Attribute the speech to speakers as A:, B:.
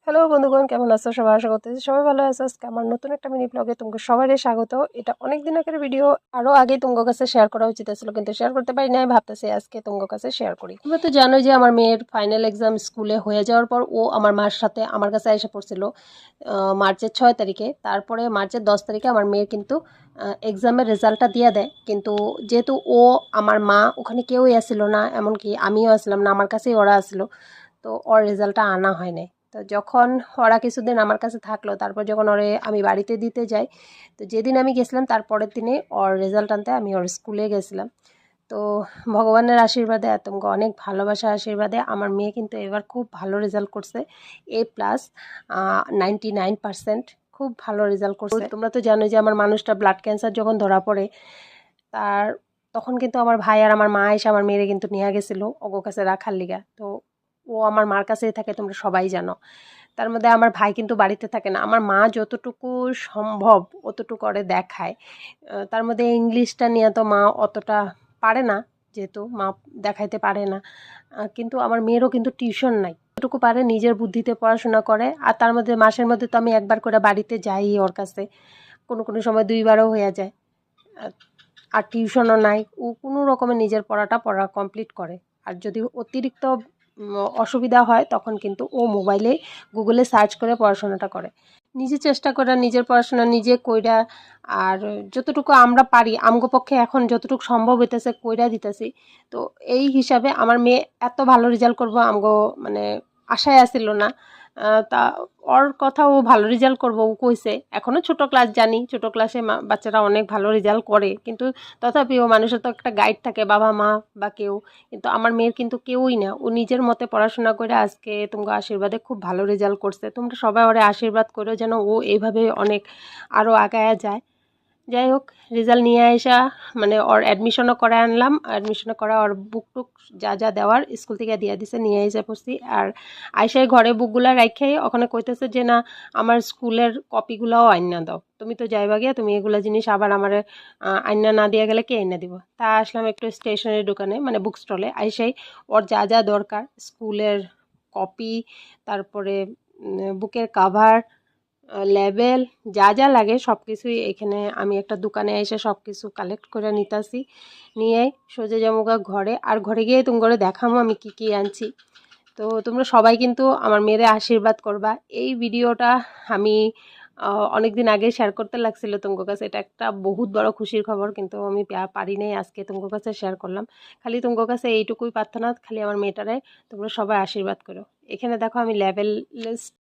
A: Hello বন্ধুগণ, কেমন আছো সবাই? আশা করতেছি সবাই ভালো আছো। আজকে আমার নতুন একটা মিনি ব্লগে তোমাকে সবারই স্বাগত। এটা অনেক দিন আগের ভিডিও, আরো আগে তোমার কাছে শেয়ার করা উচিত ছিল, কিন্তু শেয়ার করতে পারি নাই। ভাবতেছি আজকে তোমার কাছে শেয়ার করি। তোমরা তো জানোই যে আমার মেয়ের ফাইনাল এক্সাম স্কুলে হয়ে যাওয়ার পর ও আমার মার সাথে আমার কাছে এসে পড়ছিল মার্চের 6 তারিখে। তারপরে মার্চের 10 তারিখে আমার মেয়ের কিন্তু এক্সামের রেজাল্টটা দিয়ে দেয়। কিন্তু যেহেতু ও আমার মা ওখানে কেউই আসছিল না, এমনকি আমিও আসলাম না, আমার কাছেই ওরা আসলো, তো ওর রেজাল্টটা আনা হয় নাই। তো যখন ওরা কিছুদিন আমার কাছে থাকলো, তারপর যখন ওরে আমি বাড়িতে দিতে যাই, তো যেদিন আমি গেছিলাম তার পরের দিনে ওর রেজাল্ট আনতে আমি ওর স্কুলে গেছিলাম। তো ভগবানের আশীর্বাদে, তোমাকে অনেক ভালোবাসার আশীর্বাদে আমার মেয়ে কিন্তু এবার খুব ভালো রেজাল্ট করছে। A+, 99%, খুব ভালো রেজাল্ট করছে। তোমরা তো জানোই যে আমার মানুষটা ব্লাড ক্যান্সার যখন ধরা পড়ে, তার তখন কিন্তু আমার ভাই আর আমার মা এসে আমার মেয়েরে কিন্তু নিয়ে গেছিলো ওগো কাছে রাখার লিগা। তো ও আমার মার কাছেই থাকে, তোমরা সবাই জানো। তার মধ্যে আমার ভাই কিন্তু বাড়িতে থাকে না, আমার মা যতটুকু সম্ভব অতটুকু করে দেখায়। তার মধ্যে ইংলিশটা নিয়ে তো মা অতটা পারে না, যেহেতু মা দেখাইতে পারে না। কিন্তু আমার মেয়েরও কিন্তু টিউশন নাই, যতটুকু পারে নিজের বুদ্ধিতে পড়াশোনা করে। আর তার মধ্যে মাসের মধ্যে তো আমি একবার করে বাড়িতে যাই ওর কাছে, কোনো কোনো সময় 2বারও হয়ে যায়। আর টিউশনও নাই, ও কোনো রকমে নিজের পড়া কমপ্লিট করে। আর যদি অতিরিক্ত অসুবিধা হয় তখন কিন্তু ও মোবাইলে গুগলে সার্চ করে পড়াশোনাটা করে। নিজে চেষ্টা করে নিজের পড়াশোনা নিজে কইরা, আর যতটুকু আমরা পারি আমগো পক্ষে এখন যতটুকু সম্ভব হইতেছে কইরা দিতেছি। তো এই হিসাবে আমার মেয়ে এত ভালো রেজাল্ট করবো আমগো মানে আশায় আসিল না। তা ওর কথা, ও ভালো রেজাল্ট করবো ও কইছে। এখনও ছোট ক্লাস, জানি ছোট ক্লাসে বাচ্চারা অনেক ভালো রেজাল্ট করে, কিন্তু তথাপিও মানুষের তো একটা গাইড থাকে, বাবা মা বা কেউ। কিন্তু আমার মেয়ের কিন্তু কেউই না, ও নিজের মতে পড়াশোনা করে আজকে তোমাকে আশীর্বাদে খুব ভালো রেজাল্ট করছে। তোমরা সবাই ওরে আশীর্বাদ করো যেন ও এইভাবে অনেক আরও আগায়া যায়। যাই হোক, রেজাল্ট নিয়ে আসা মানে ওর অ্যাডমিশনও করে আনলাম, অ্যাডমিশনও করা, ওর বুক টুক যা যা দেওয়ার স্কুল থেকে দিয়ে দিছে নিয়ে এসে পড়ছি। আর আইসাই ঘরে বুকগুলা রাখাই ওখানে কইতেছে যে না, আমার স্কুলের কপিগুলাও আইনা দাও, তুমি তো যাইবা গিয়া, তুমি এগুলা জিনিস আবার আমার আইনা না দিয়ে গেলে কে আইনা দিব। তা আসলাম একটু স্টেশনারি দোকানে, মানে বুক স্টলে। আইসাই ওর যা যা দরকার স্কুলের কপি, তারপরে বুকের কাভার, লেবেল, যা যা লাগে সব কিছুই এখানে আমি একটা দোকানে এসে সব কিছু কালেক্ট করে নিতাছি। নিয়ে সোজা যাবো ঘরে, আর ঘরে গিয়ে তুমি করে দেখাবো আমি কি কি আনছি। তো তোমরা সবাই কিন্তু আমার মেয়েরে আশীর্বাদ করবা। এই ভিডিওটা আমি অনেক দিন আগে শেয়ার করতে লাগছিল তোমার কাছে, এটা একটা বহুত বড় খুশির খবর, কিন্তু আমি পারি নাই, আজকে তোমার কাছে শেয়ার করলাম। খালি তোমার কাছে এইটুকুই প্রার্থনা, খালি আমার মেয়েটারে তোমরা সবাই আশীর্বাদ করো। এখানে দেখো আমি লেবেল